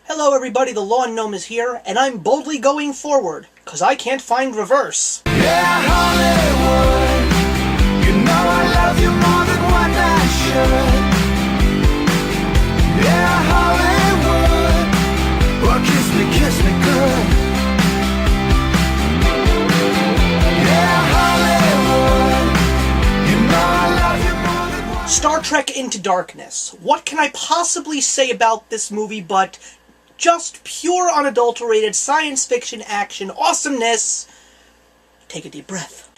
Hello everybody, the Lawn Gnome is here, and I'm boldly going forward, cause I can't find reverse. Yeah, Hollywood, you know I love you more than what I should. Yeah, Hollywood, well kiss me good. Yeah, Hollywood, you know I love you more than what. Star Trek Into Darkness. What can I possibly say about this movie but just pure, unadulterated science fiction action awesomeness? Take a deep breath.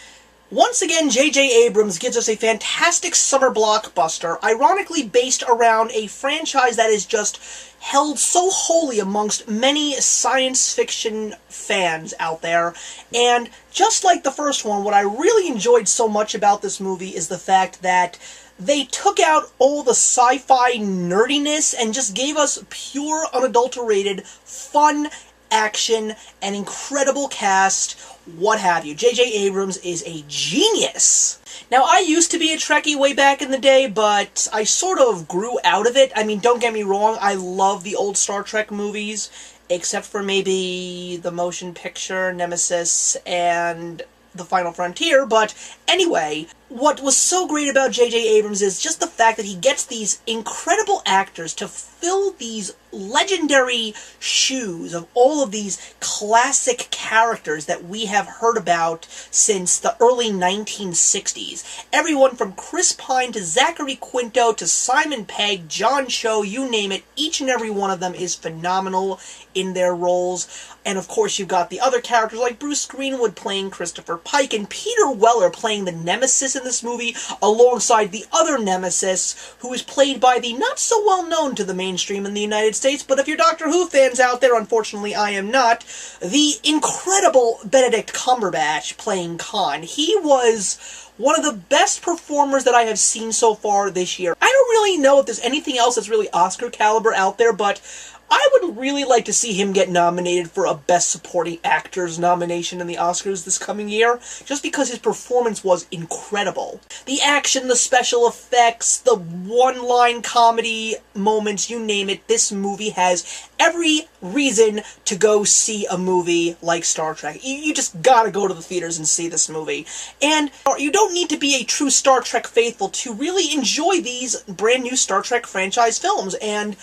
Once again, J.J. Abrams gives us a fantastic summer blockbuster, ironically based around a franchise that is just held so holy amongst many science fiction fans out there. And just like the first one, what I really enjoyed so much about this movie is the fact that they took out all the sci-fi nerdiness and just gave us pure, unadulterated, fun action, an incredible cast, what have you. J.J. Abrams is a genius. Now, I used to be a Trekkie way back in the day, but I sort of grew out of it. I mean, don't get me wrong, I love the old Star Trek movies, except for maybe the motion picture, Nemesis, and The Final Frontier, but anyway, what was so great about J.J. Abrams is just the fact that he gets these incredible actors to fill these legendary shoes of all of these classic characters that we have heard about since the early 1960s. Everyone from Chris Pine to Zachary Quinto to Simon Pegg, John Cho, you name it, each and every one of them is phenomenal in their roles. And of course you've got the other characters like Bruce Greenwood playing Christopher Pike and Peter Weller playing the Nemesis in this movie, alongside the other Nemesis, who is played by the not-so-well-known to the mainstream in the United States, but if you're Doctor Who fans out there, unfortunately I am not, the incredible Benedict Cumberbatch playing Khan. He was one of the best performers that I have seen so far this year. I don't really know if there's anything else that's really Oscar caliber out there, but I would really like to see him get nominated for a Best Supporting Actors nomination in the Oscars this coming year, just because his performance was incredible. The action, the special effects, the one-line comedy moments, you name it, this movie has every reason to go see a movie like Star Trek. You just gotta go to the theaters and see this movie. And you don't need to be a true Star Trek faithful to really enjoy these brand new Star Trek franchise films, and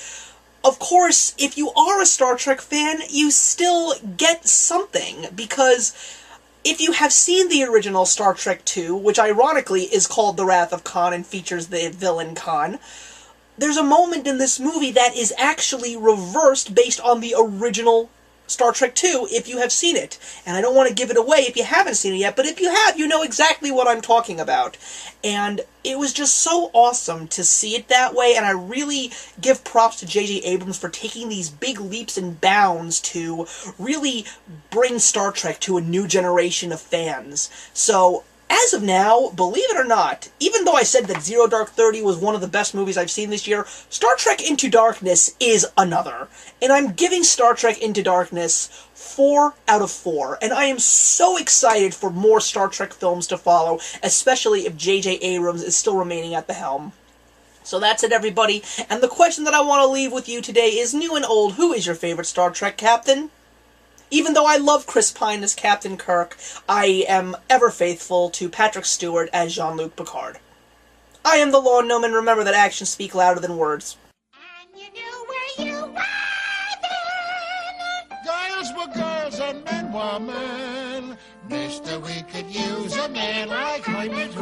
of course, if you are a Star Trek fan, you still get something, because if you have seen the original Star Trek II, which ironically is called The Wrath of Khan and features the villain Khan, there's a moment in this movie that is actually reversed based on the original Star Trek II, if you have seen it. And I don't want to give it away if you haven't seen it yet, but if you have, you know exactly what I'm talking about. And it was just so awesome to see it that way, and I really give props to J.J. Abrams for taking these big leaps and bounds to really bring Star Trek to a new generation of fans. So, as of now, believe it or not, even though I said that Zero Dark 30 was one of the best movies I've seen this year, Star Trek Into Darkness is another. And I'm giving Star Trek Into Darkness 4 out of 4. And I am so excited for more Star Trek films to follow, especially if J.J. Abrams is still remaining at the helm. So that's it, everybody. And the question that I want to leave with you today is, new and old, who is your favorite Star Trek captain? Even though I love Chris Pine as Captain Kirk, I am ever faithful to Patrick Stewart as Jean-Luc Picard. I am the Lawn Gnome, and remember that actions speak louder than words. And you knew where you were then. Girls were girls and men were men. Mister, we could use a man like Heimlich.